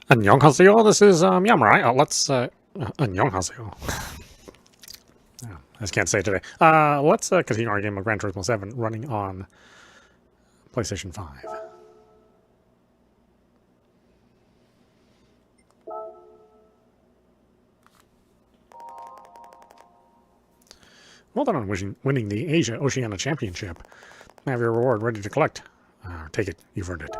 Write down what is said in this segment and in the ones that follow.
Annyeonghaseyo, this is meowmurai. Let's annyeonghaseyo. Yeah, I just can't say it today. Let's continue our game of Gran Turismo 7 running on PlayStation 5. Well done on winning the Asia Oceania Championship. Have your reward ready to collect. Take it. You've earned it.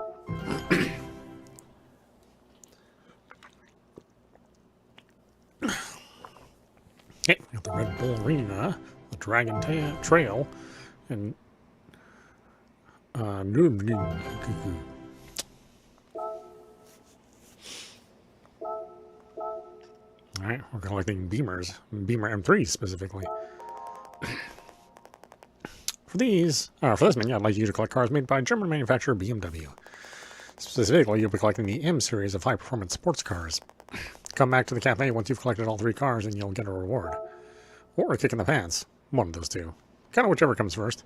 Okay, got the Red Bull Arena, the Dragon Trail, and Alright, we're collecting Beamers, Beamer M3s specifically. For this menu, I'd like you to collect cars made by German manufacturer BMW. Specifically, you'll be collecting the M series of high-performance sports cars. Come back to the cafe once you've collected all 3 cars and you'll get a reward. Or a kick in the pants. One of those two. Kind of whichever comes first.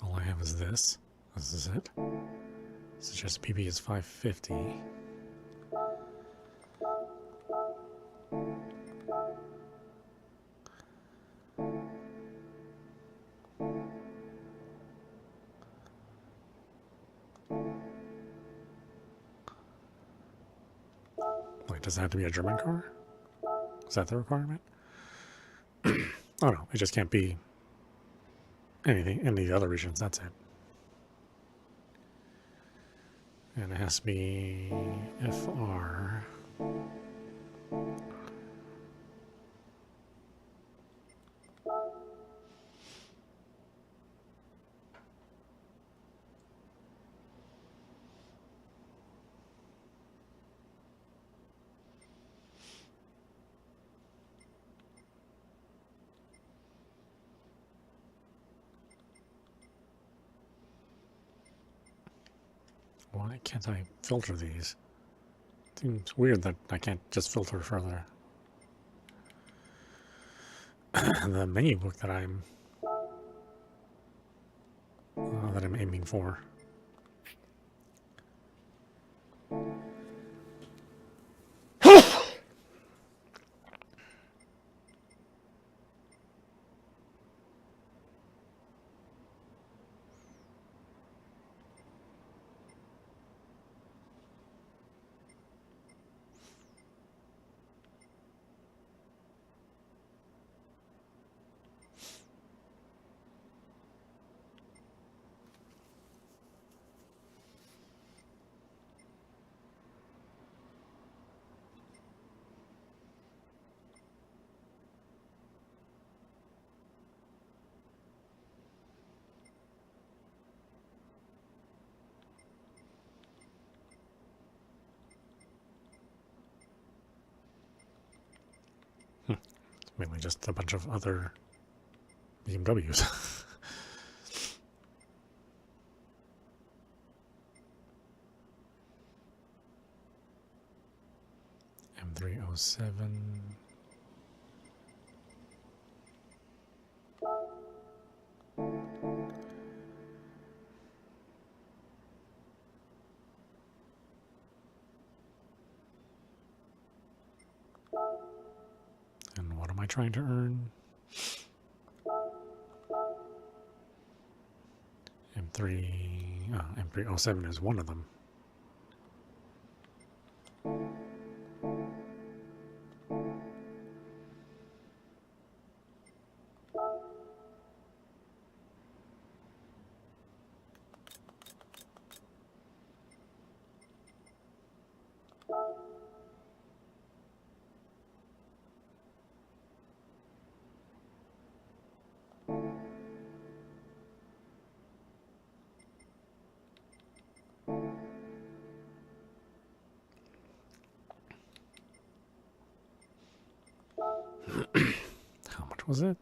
All I have is this. This is it. This is just ps5. Wait, does it have to be a German car? Is that the requirement? Oh no, it just can't be anything in the other regions, that's it. And it has to be FR. Why can't I filter these? Seems weird that I can't just filter further. The menu book that I'm aiming for. It's mainly just a bunch of other BMWs. M307. And what am I trying to earn? M307 is one of them. How much was it?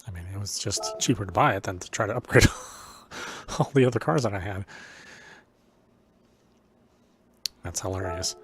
I mean, it was just cheaper to buy it than to try to upgrade all the other cars that I had. That's hilarious.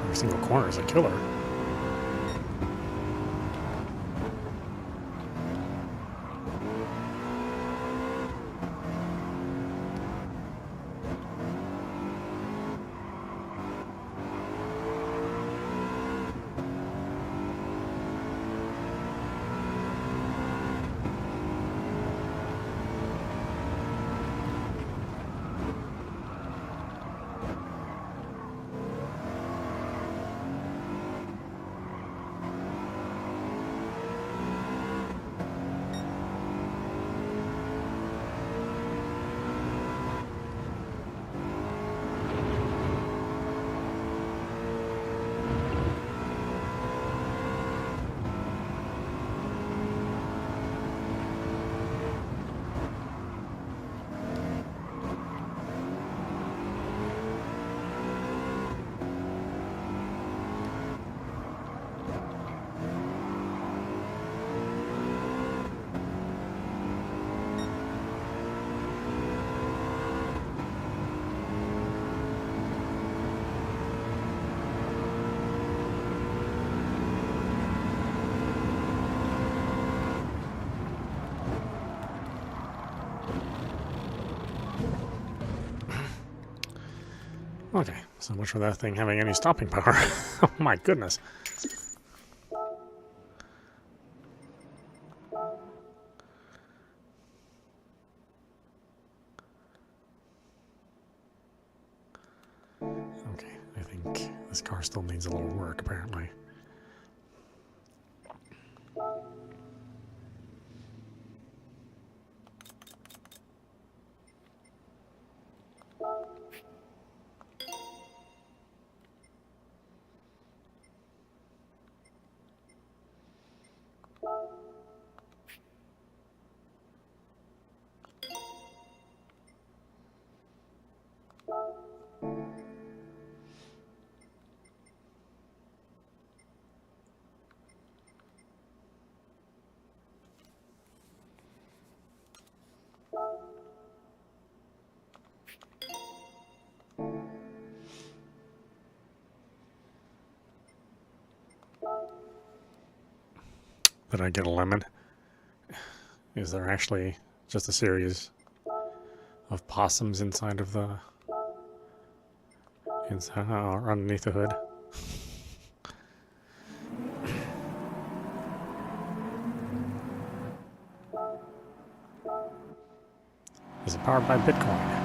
Every single corner is a killer. Okay, so much for that thing having any stopping power. Oh my goodness. Okay, I think this car still needs a little work, apparently. Did I get a lemon? Is there actually just a series of possums inside of the... or underneath the hood? Is it powered by Bitcoin?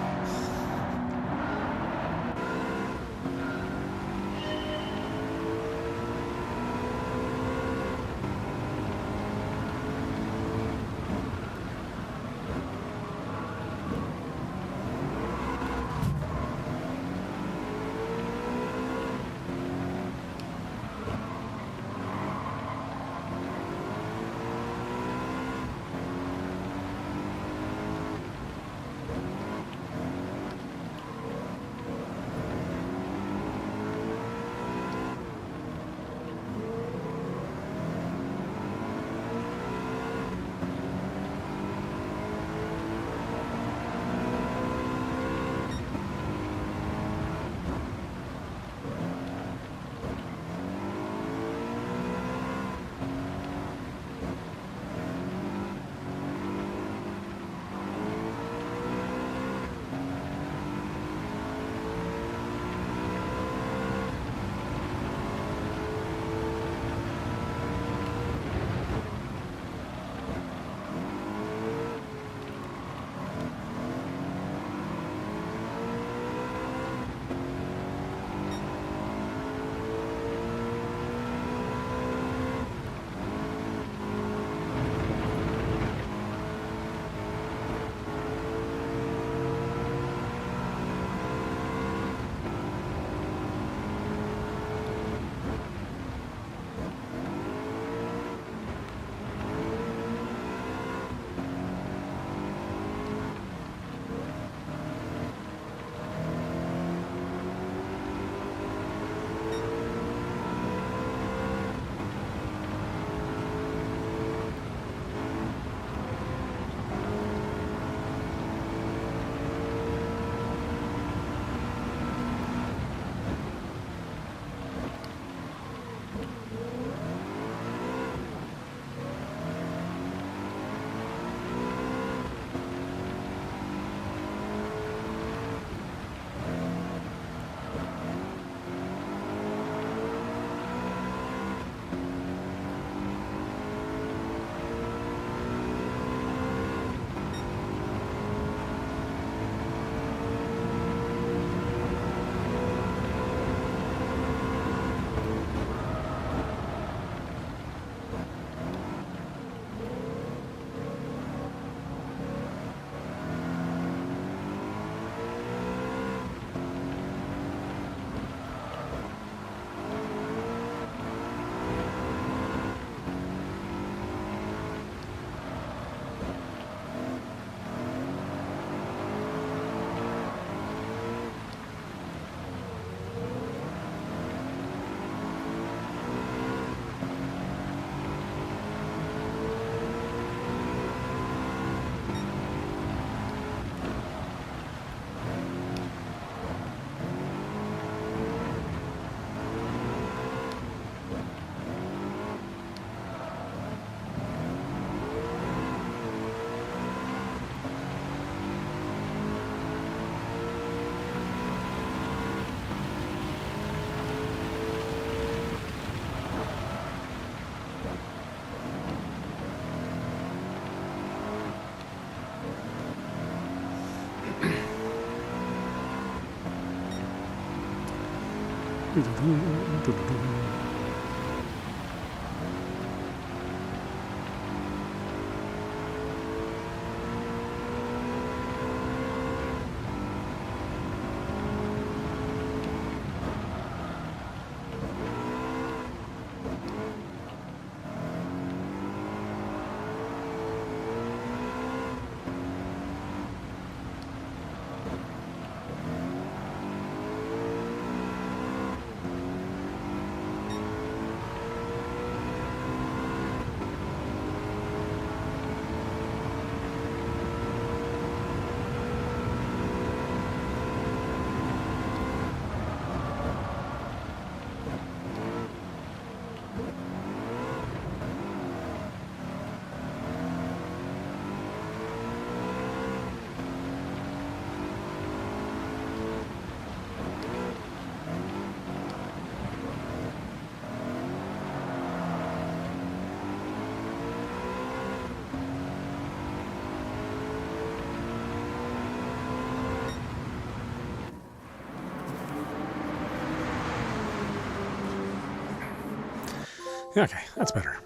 Okay, that's better.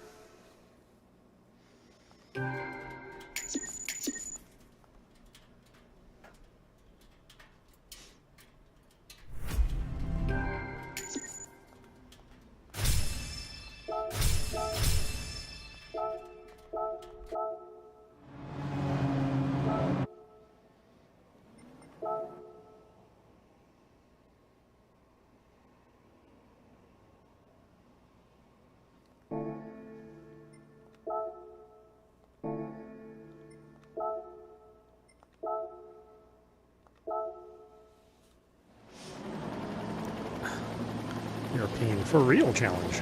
European for real challenge.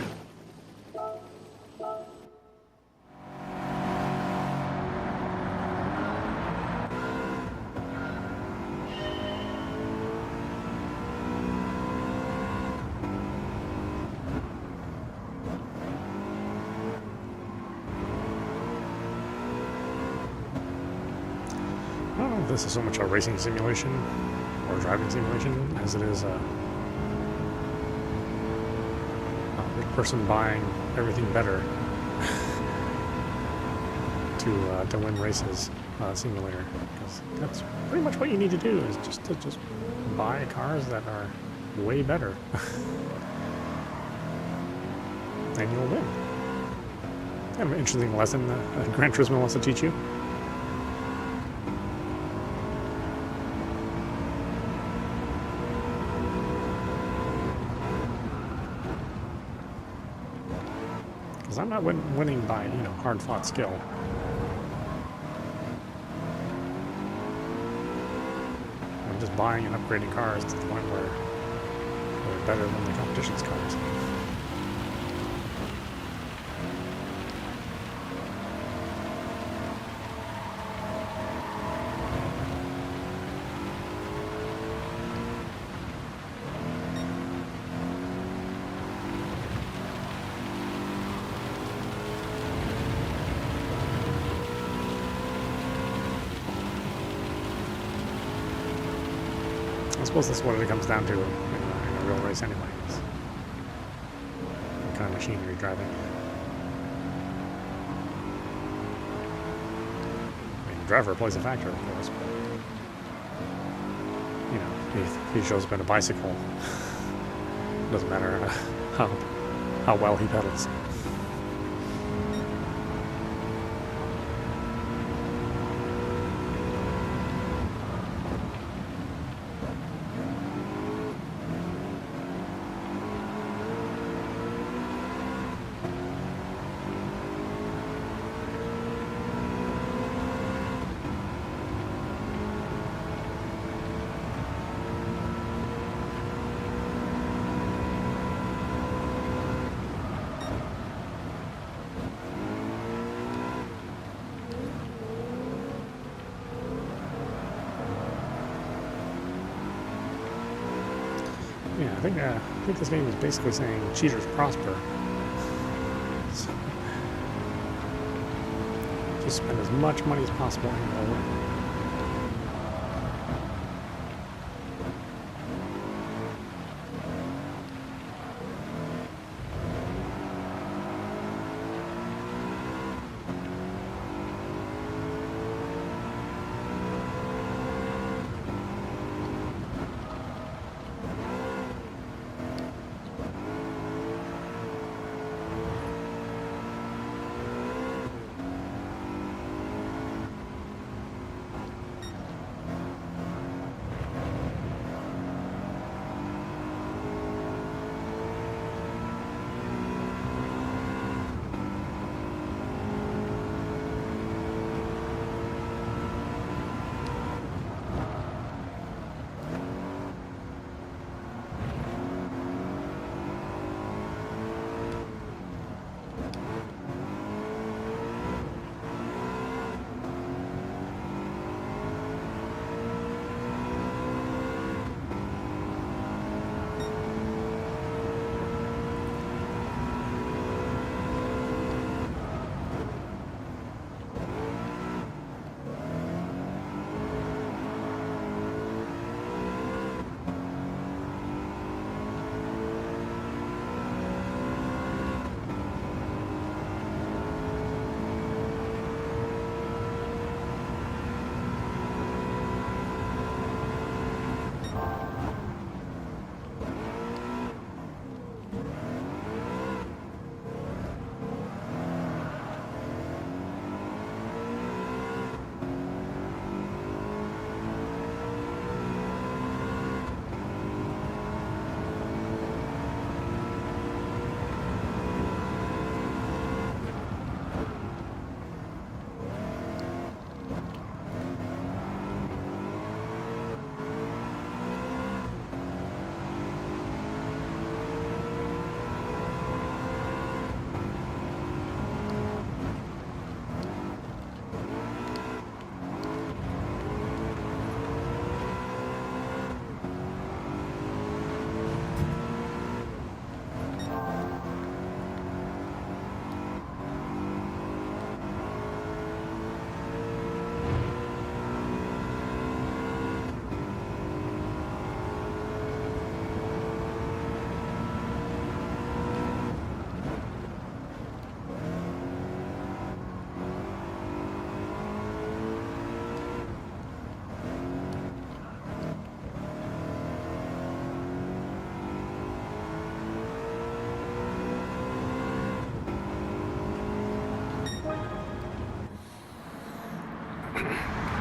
I don't know if this is so much a racing simulation or driving simulation as it is a big person buying everything better to win races simulator, because that's pretty much what you need to do, is just buy cars that are way better and you'll win. Kind of an interesting lesson that Gran Turismo wants to teach you. Because I'm not winning by, hard-fought skill. I'm just buying and upgrading cars to the point where they're better than the competition's cars. I suppose that's what it comes down to in a real race anyway, is what kind of machine you're driving. I mean, the driver plays a factor, of course, but, if he shows up in a bicycle, it doesn't matter how well he pedals. Yeah, I think this game is basically saying cheaters prosper. So, just spend as much money as possible and you'll win.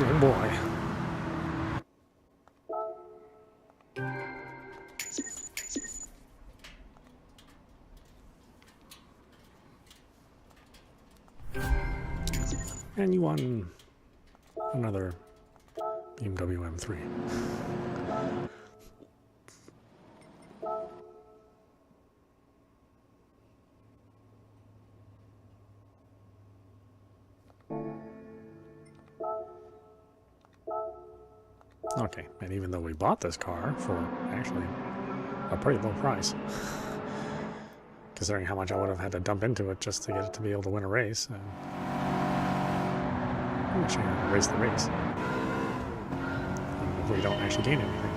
Oh boy. And you won another BMW M3. Okay, and even though we bought this car for actually a pretty low price, considering how much I would have had to dump into it just to get it to be able to win a race, I'm actually going to race the race. If we don't actually gain anything.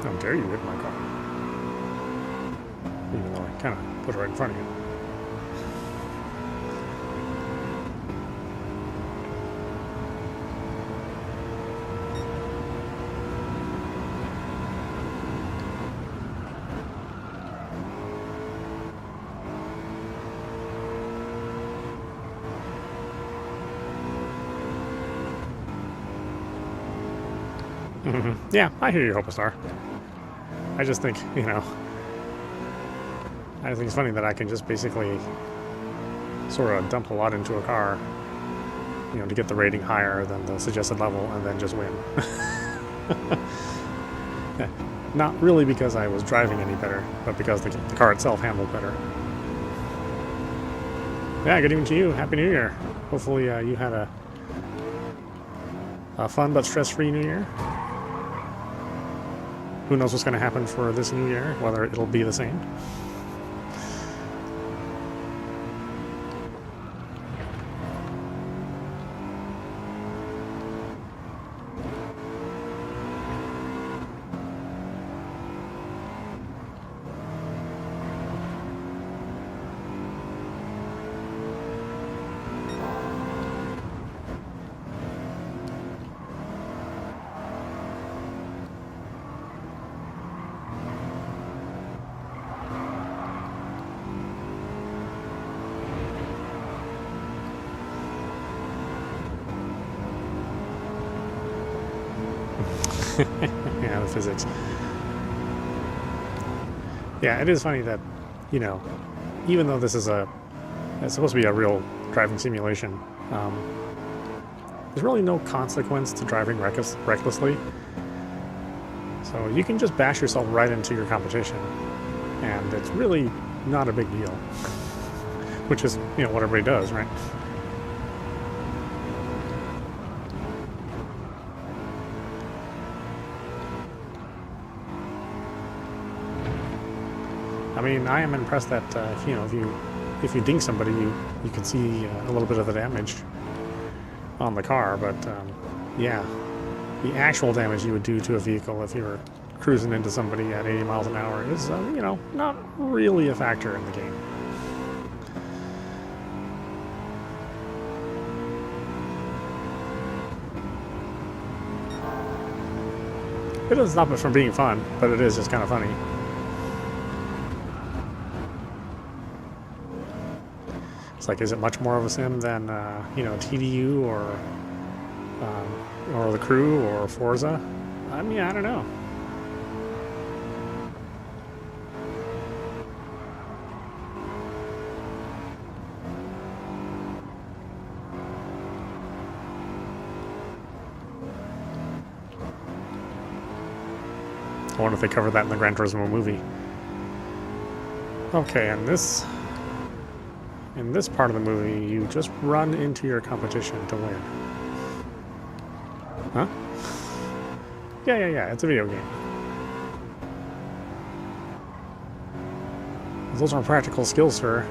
How dare you hit my car? Even though I kind of put it right in front of you. Yeah, I hear you, Hope Star. I just think, you know, I think it's funny that I can just basically sort of dump a lot into a car, you know, to get the rating higher than the suggested level and then just win. Yeah, not really because I was driving any better, but because the car itself handled better. Yeah, good evening to you. Happy New Year. Hopefully you had a fun but stress-free New Year. Who knows what's going to happen for this new year, whether it'll be the same. Yeah, the physics. Yeah, it is funny that, you know, even though this is it's supposed to be a real driving simulation, there's really no consequence to driving recklessly. So you can just bash yourself right into your competition, and it's really not a big deal. Which is, you know, what everybody does, right? I mean, I am impressed that you know, if you ding somebody, you can see a little bit of the damage on the car. But yeah, the actual damage you would do to a vehicle if you were cruising into somebody at 80 miles an hour is, you know, not really a factor in the game. It doesn't stop it from being fun, but it is just kind of funny. It's like, is it much more of a sim than, you know, TDU or The Crew or Forza? I mean, I don't know. I wonder if they covered that in the Gran Turismo movie. Okay, and in this part of the movie, you just run into your competition to win. Huh? Yeah, it's a video game. Those aren't practical skills, sir.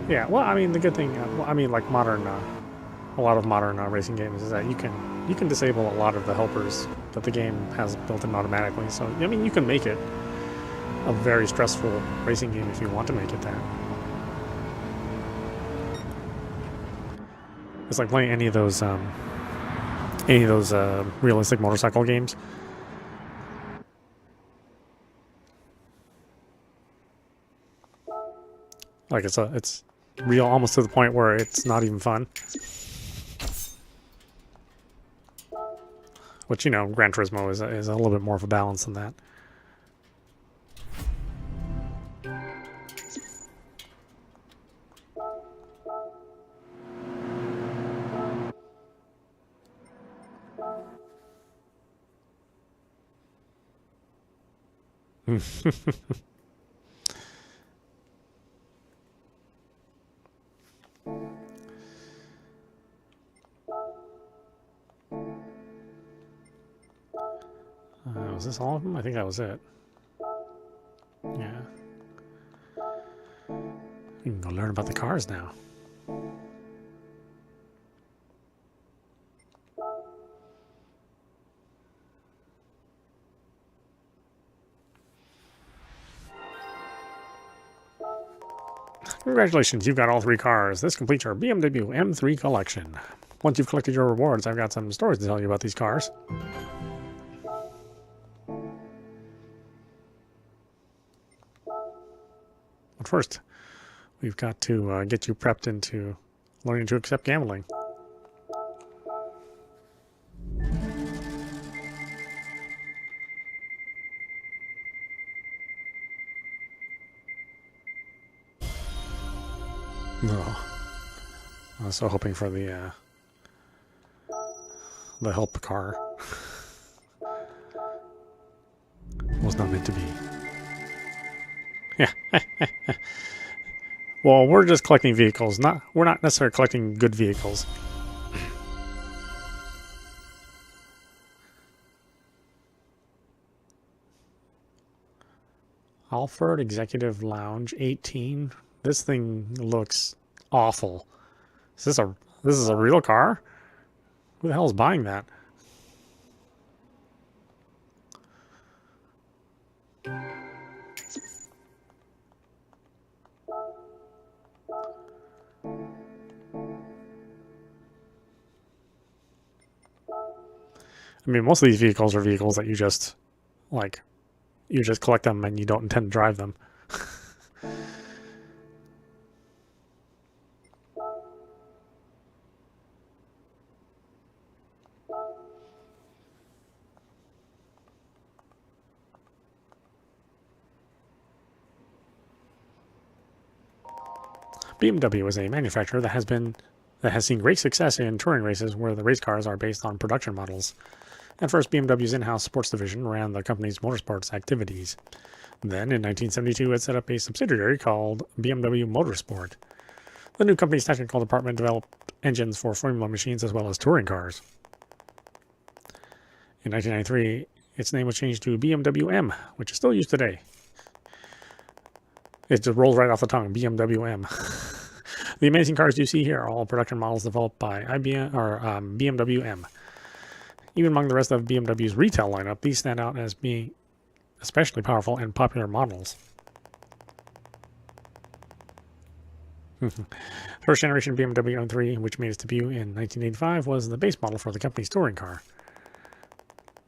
Yeah, well, I mean, the good thing, I mean, like modern, a lot of modern racing games is that you can disable a lot of the helpers that the game has built in automatically. So, I mean, you can make it a very stressful racing game if you want to make it that. It's like playing any of those realistic motorcycle games. Like it's real almost to the point where it's not even fun. Which, you know, Gran Turismo is a little bit more of a balance than that. Was this all of them? I think that was it. Yeah. You can go learn about the cars now. Congratulations, you've got all 3 cars. This completes your BMW M3 collection. Once you've collected your rewards, I've got some stories to tell you about these cars. But first, we've got to get you prepped into learning to accept gambling. No. I was so hoping for the help car. Was not meant to be. Yeah. Well, we're just collecting vehicles. We're not necessarily collecting good vehicles. Alfred Executive Lounge 18. This thing looks awful. Is this a real car? Who the hell is buying that? I mean, most of these vehicles are vehicles that you just collect them and you don't intend to drive them. BMW is a manufacturer that has seen great success in touring races where the race cars are based on production models. At first, BMW's in-house sports division ran the company's motorsports activities. Then, in 1972, it set up a subsidiary called BMW Motorsport. The new company's technical department developed engines for Formula machines as well as touring cars. In 1993, its name was changed to BMW M, which is still used today. It just rolls right off the tongue, BMW M. The amazing cars you see here are all production models developed by IBM or BMW M. Even among the rest of BMW's retail lineup, these stand out as being especially powerful and popular models. First generation BMW M3, which made its debut in 1985, was the base model for the company's touring car.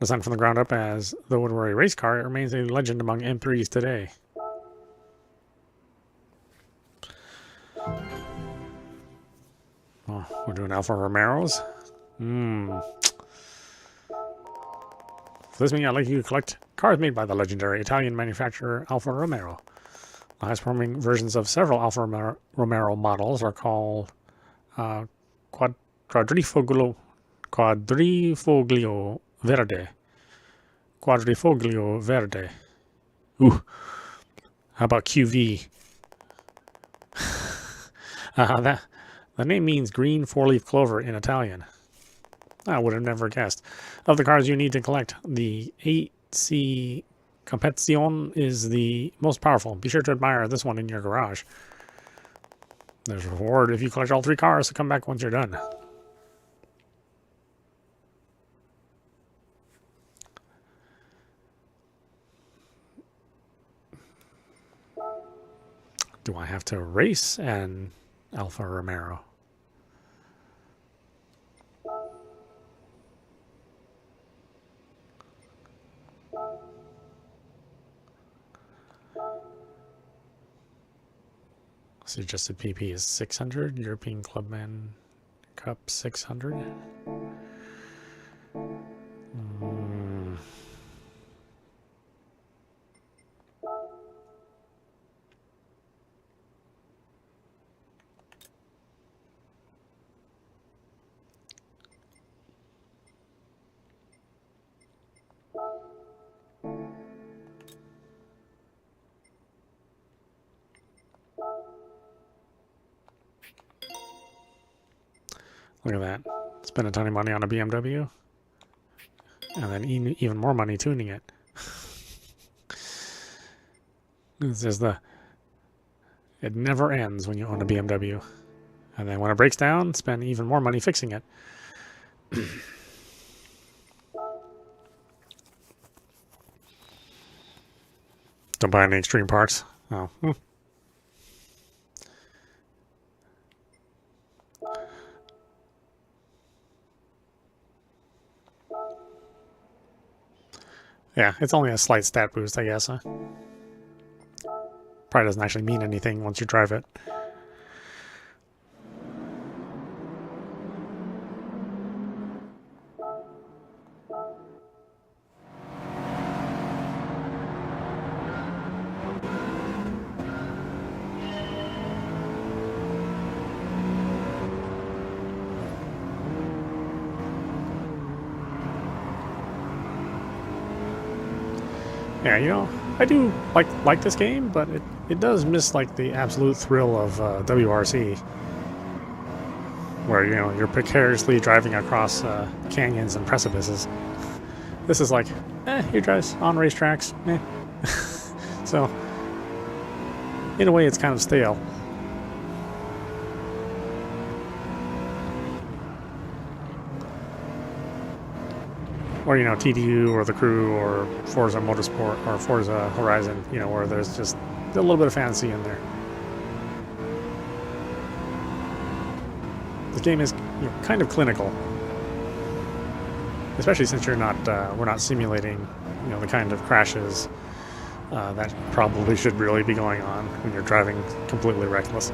Designed from the ground up as the Woodbury race car, it remains a legend among M3s today. Oh, we're doing Alfa Romeos. For this video, I'd like you to collect cars made by the legendary Italian manufacturer Alfa Romeo. The highest performing versions of several Alfa Romeo models are called Quadrifoglio Verde. Quadrifoglio Verde. Ooh. How about QV? The name means green four-leaf clover in Italian. I would have never guessed. Of the cars you need to collect, the 8C Competizione is the most powerful. Be sure to admire this one in your garage. There's a reward if you collect all 3 cars, so come back once you're done. Do I have to race an Alfa Romeo? Suggested PP is 600. European Clubman Cup 600. Look at that. Spend a ton of money on a BMW. And then even more money tuning it. This is it never ends when you own a BMW. And then when it breaks down, spend even more money fixing it. Don't buy any extreme parts. Oh. Yeah, it's only a slight stat boost, I guess. Huh? Probably doesn't actually mean anything once you drive it. Yeah, you know, I do like this game, but it does miss like the absolute thrill of WRC, where you know you're precariously driving across canyons and precipices. This is like, you drive on racetracks, So, in a way, it's kind of stale. Or, you know, TDU or The Crew or Forza Motorsport or Forza Horizon, you know, where there's just a little bit of fantasy in there. The game is, you know, kind of clinical, especially since we're not simulating, you know, the kind of crashes that probably should really be going on when you're driving completely reckless.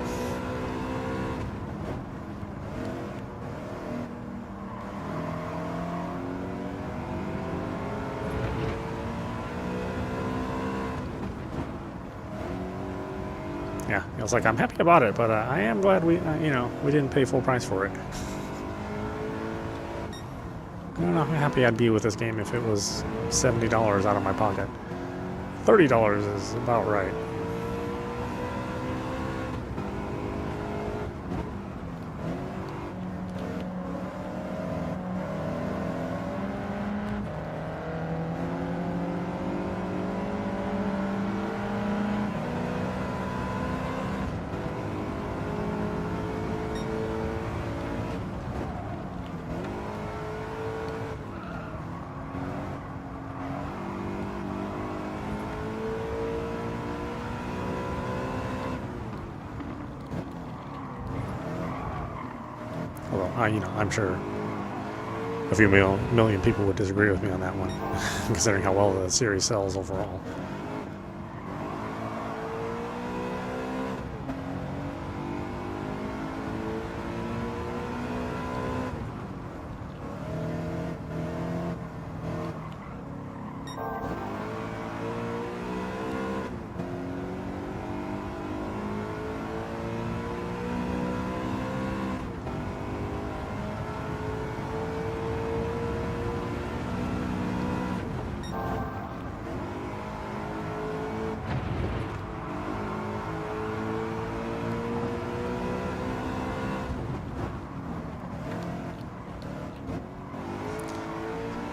Yeah, I was like, I'm happy about it, but I am glad we didn't pay full price for it. I don't know how happy I'd be with this game if it was $70 out of my pocket. $30 is about right. Although I'm sure a few million people would disagree with me on that one, considering how well the series sells overall.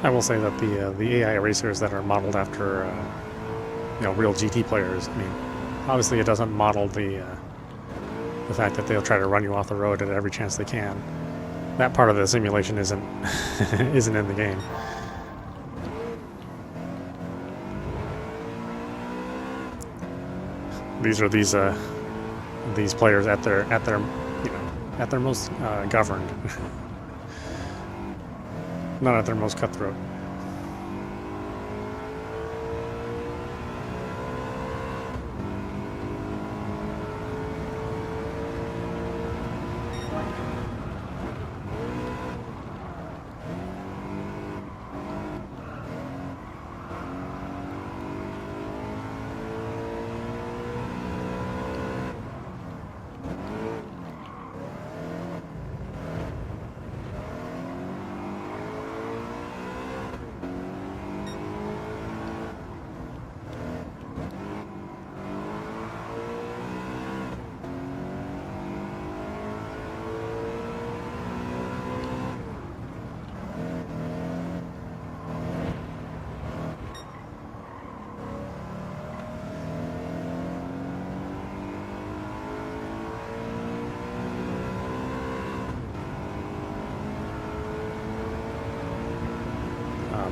I will say that the AI racers that are modeled after real GT players, I mean, obviously it doesn't model the fact that they'll try to run you off the road at every chance they can. That part of the simulation isn't isn't in the game. These are these players at their most governed. Not at their most cutthroat.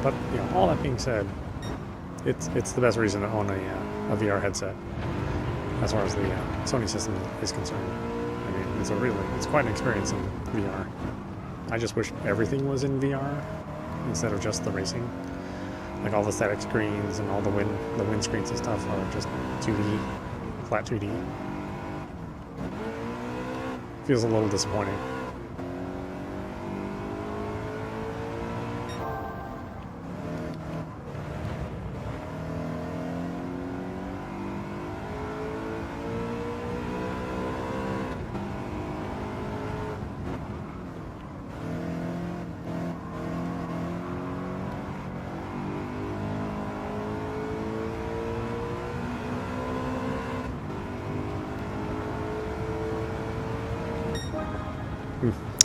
But all that being said, it's the best reason to own a VR headset as far as the Sony system is concerned. I mean, it's quite an experience in VR. I just wish everything was in VR instead of just the racing. Like all the static screens and all the wind screens and stuff are just 2D, flat 2D. Feels a little disappointing.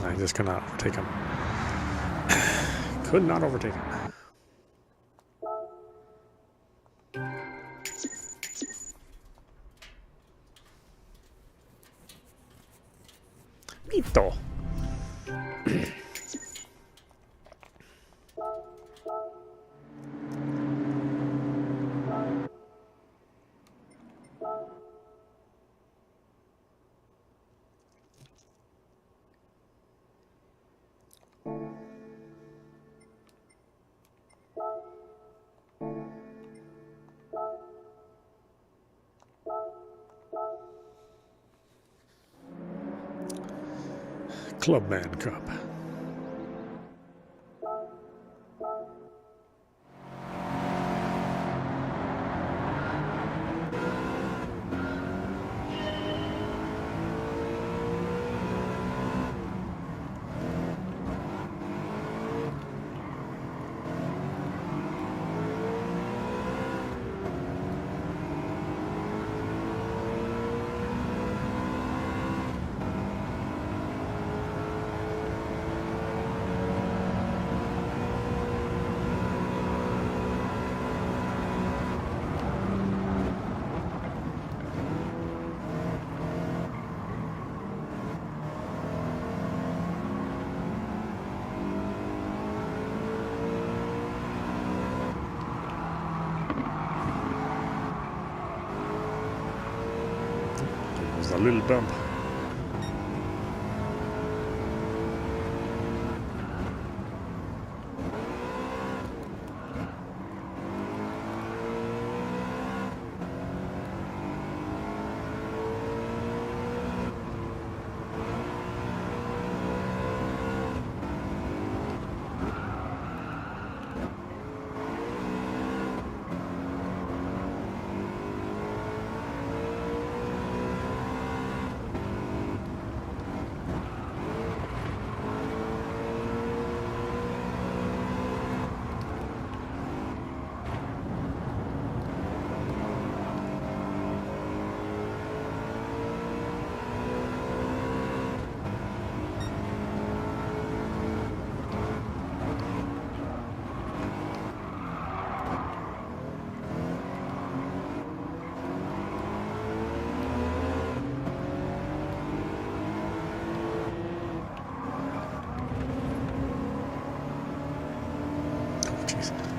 I just could not overtake him. Could not overtake him. Mito. Clubman Cup. A little bump.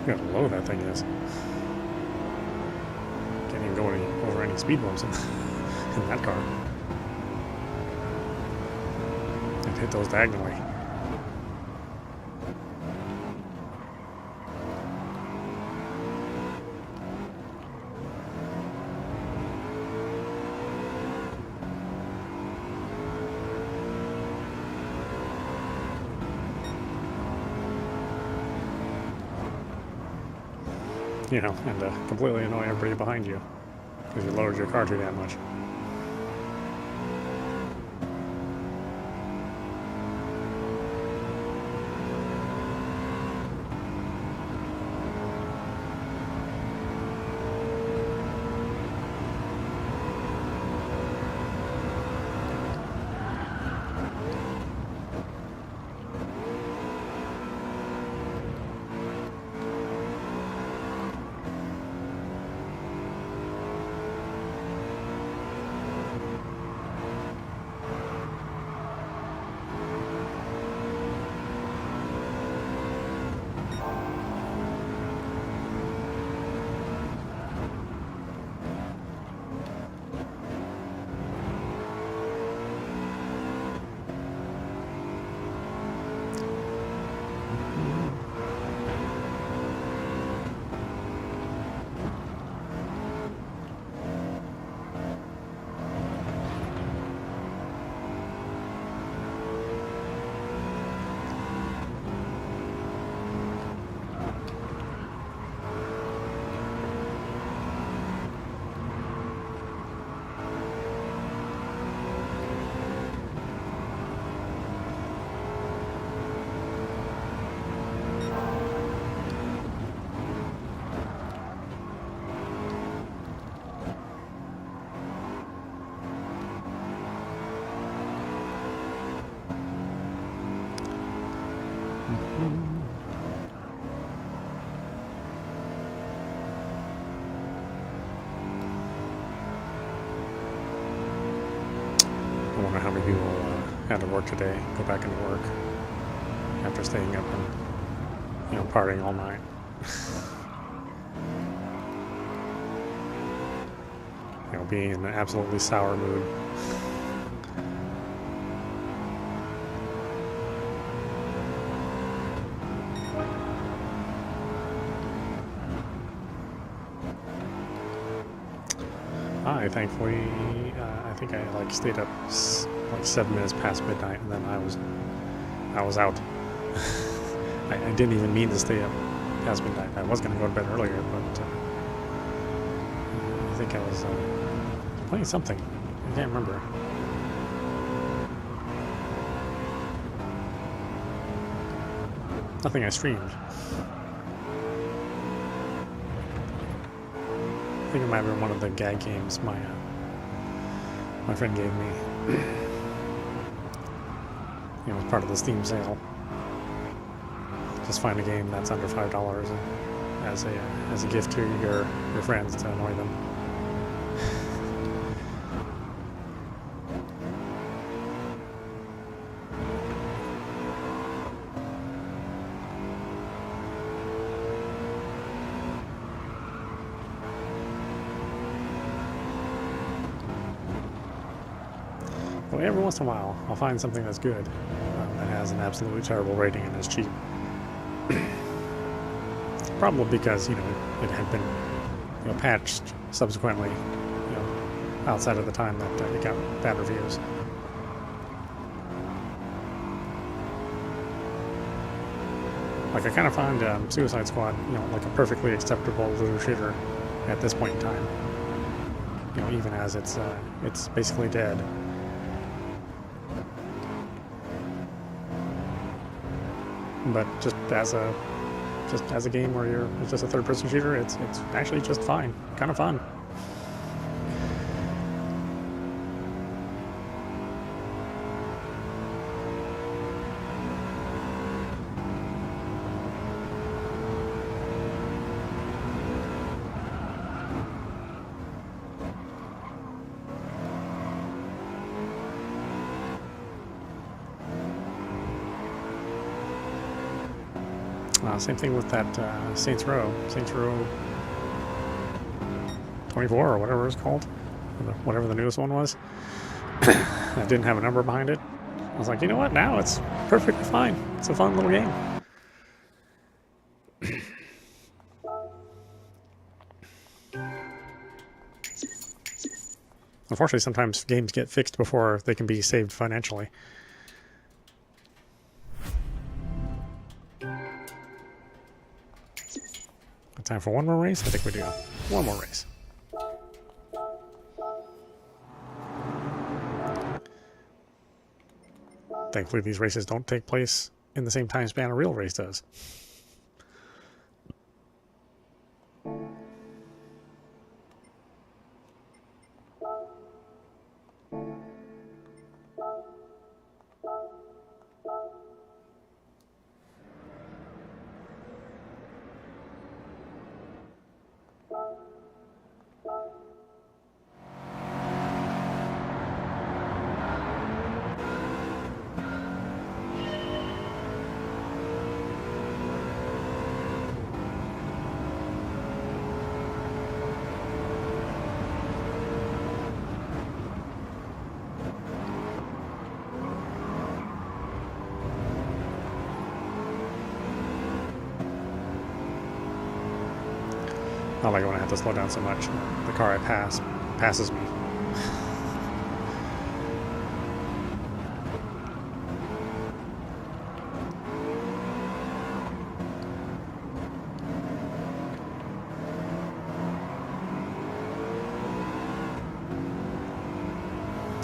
Look how low that thing is. Can't even go over any speed bumps in that car. I'd hit those diagonally. You know, and completely annoy everybody behind you because you lowered your car too damn much. I wonder how many people had to work today, go back into work after staying up and, you know, partying all night. You know, being in an absolutely sour mood. Thankfully, I think I like stayed up like 7 minutes past midnight, and then I was out. I didn't even mean to stay up past midnight. I was going to go to bed earlier, but I think I was playing something. I can't remember. Nothing I streamed. I think it might have been one of the gag games my friend gave me. You know, as part of the Steam sale. Just find a game that's under $5 as a gift to your friends to annoy them. Well, every once in a while, I'll find something that's good that has an absolutely terrible rating and is cheap. Probably because, you know, it had been, you know, patched subsequently, you know, outside of the time that it got bad reviews. Like, I kind of find Suicide Squad, you know, like a perfectly acceptable looter shooter at this point in time. You know, even as it's basically dead. But just as a game where it's just a third-person shooter, it's actually just fine, kind of fun. Same thing with that Saints Row 24 or whatever it's called, whatever the newest one was. That didn't have a number behind it. I was like, you know what? Now it's perfectly fine. It's a fun little game. Unfortunately, sometimes games get fixed before they can be saved financially. Time for one more race? I think we do. One more race. Thankfully, these races don't take place in the same time span a real race does. I like it when I have to slow down so much. The car I pass passes me.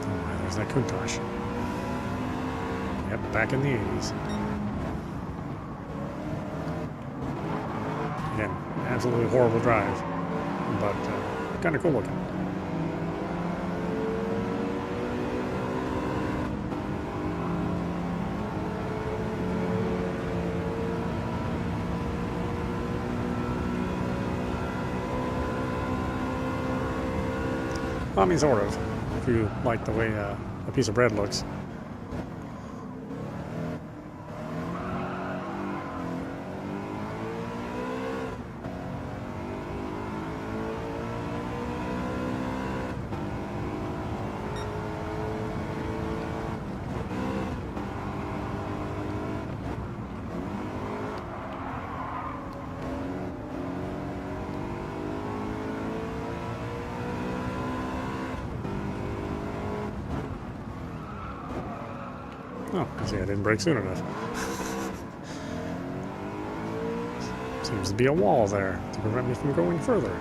Oh, there's that Countach. Yep, back in the 80s. Again, absolutely horrible drive, but kind of cool looking. Well, I mean, sort of, if you like the way a piece of bread looks. Oh, I see I didn't brake soon enough. Seems to be a wall there to prevent me from going further.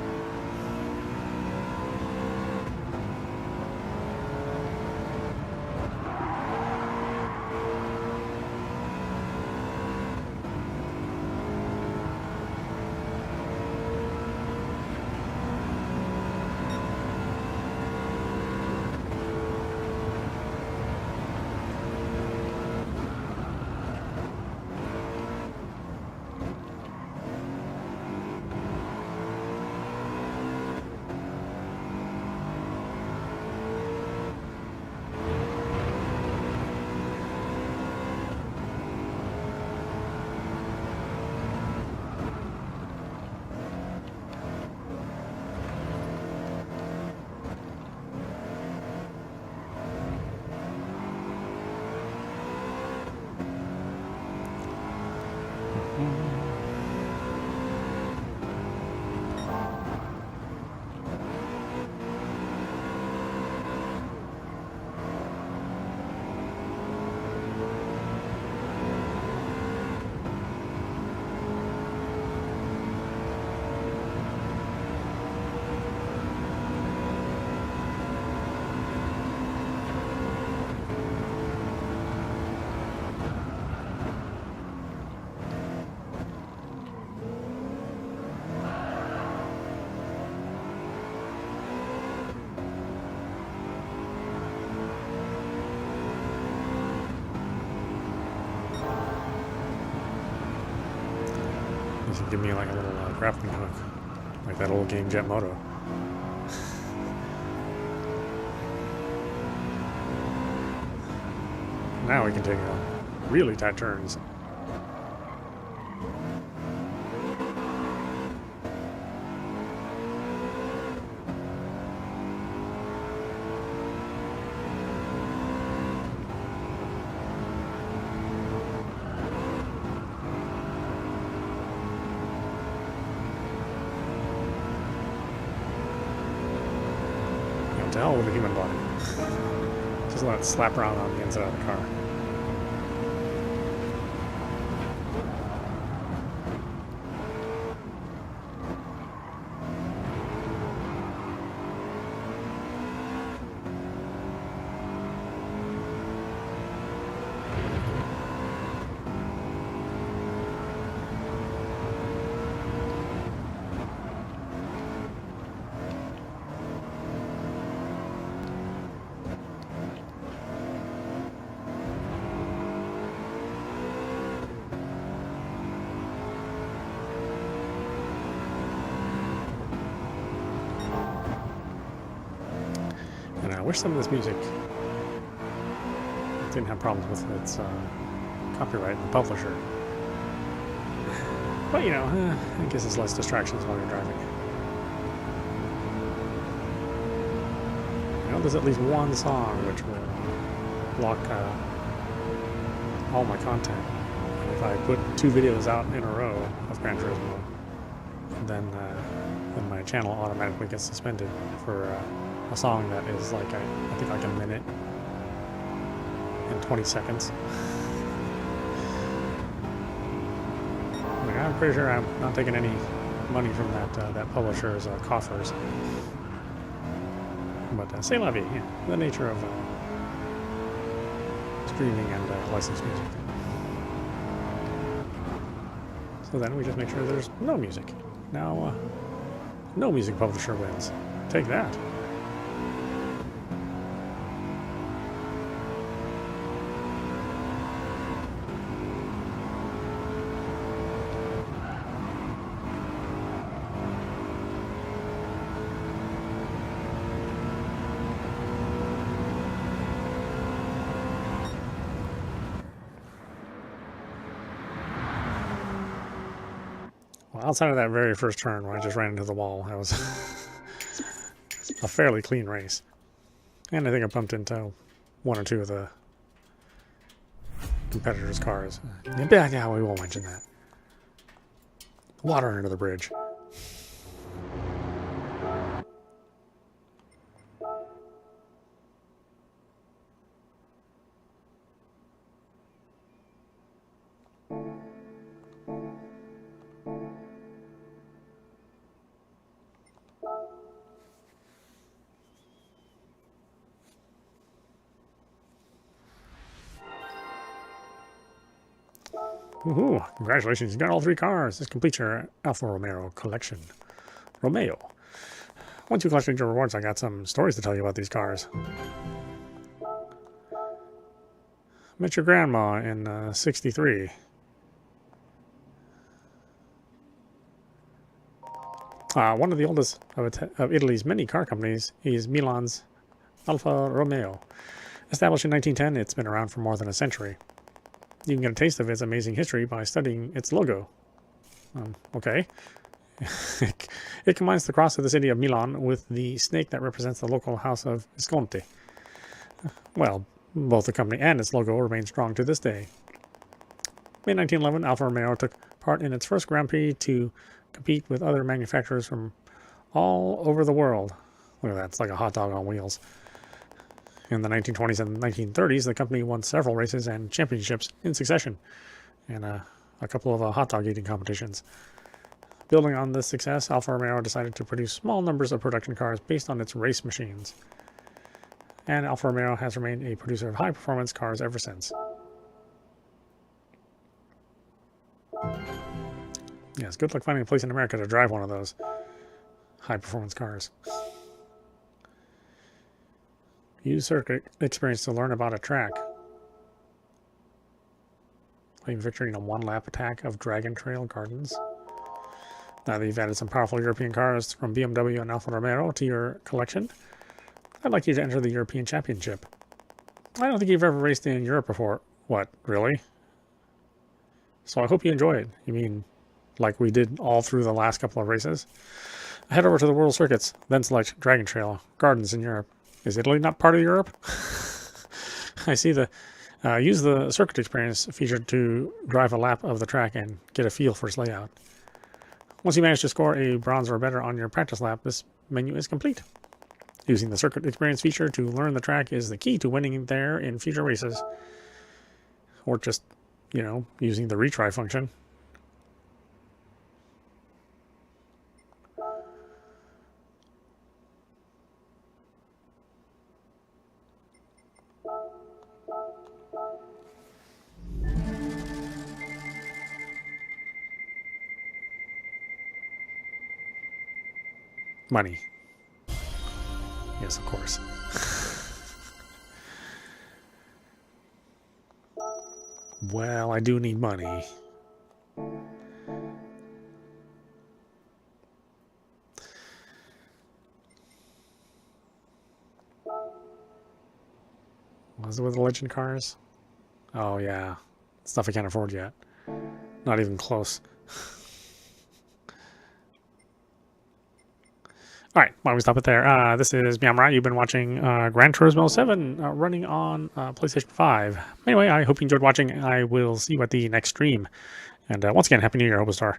This would give me like a little grappling hook, like that old game Jet Moto. Now we can take really tight turns. to hell with the human body. Just let it slap around on the inside of the car. And I wish some of this music didn't have problems with its copyright and publisher. But you know, I guess it's less distractions while you're driving. I know there's at least one song which will block all my content. And if I put 2 videos out in a row of Gran Turismo, then my channel automatically gets suspended for a song that is like, I think like a minute and 20 seconds. Like, I'm pretty sure I'm not taking any money from that publisher's coffers. But c'est la vie, yeah, the nature of streaming and licensed music. So then we just make sure there's no music. Now, no music publisher wins. Take that. Well, outside of that very first turn where I just ran into the wall, that was a fairly clean race. And I think I bumped into 1 or 2 of the competitors' cars. Yeah, we won't mention that. Water under the bridge. Woohoo! Congratulations, you got all 3 cars. This completes your Alfa Romeo collection. Romeo. Once you collect your rewards, I got some stories to tell you about these cars. Met your grandma in 63. One of the oldest of Italy's many car companies is Milan's Alfa Romeo. Established in 1910, it's been around for more than a century. You can get a taste of its amazing history by studying its logo. Okay. It combines the cross of the city of Milan with the snake that represents the local house of Visconti. Well, both the company and its logo remain strong to this day. In 1911, Alfa Romeo took part in its first Grand Prix to compete with other manufacturers from all over the world. Look at that, it's like a hot dog on wheels. In the 1920s and 1930s, the company won several races and championships in succession, and a couple of hot dog eating competitions. Building on this success, Alfa Romeo decided to produce small numbers of production cars based on its race machines. And Alfa Romeo has remained a producer of high-performance cars ever since. Yes, good luck finding a place in America to drive one of those high-performance cars. Use circuit experience to learn about a track. Claim victory in a 1-lap attack of Dragon Trail Gardens. Now that you've added some powerful European cars from BMW and Alfa Romeo to your collection, I'd like you to enter the European Championship. I don't think you've ever raced in Europe before. What, really? So I hope you enjoy it. You mean like we did all through the last couple of races? Head over to the World Circuits, then select Dragon Trail Gardens in Europe. Is Italy not part of Europe? I see use the circuit experience feature to drive a lap of the track and get a feel for its layout. Once you manage to score a bronze or better on your practice lap, this menu is complete. Using the circuit experience feature to learn the track is the key to winning there in future races. Or just, you know, using the retry function. Money. Yes, of course. Well, I do need money. Was it with the legend cars? Oh, yeah. Stuff I can't afford yet. Not even close. Alright, why don't we stop it there? This is meowmurai. You've been watching Gran Turismo 7 running on PlayStation 5. Anyway, I hope you enjoyed watching. I will see you at the next stream. And once again, Happy New Year, Hobostar.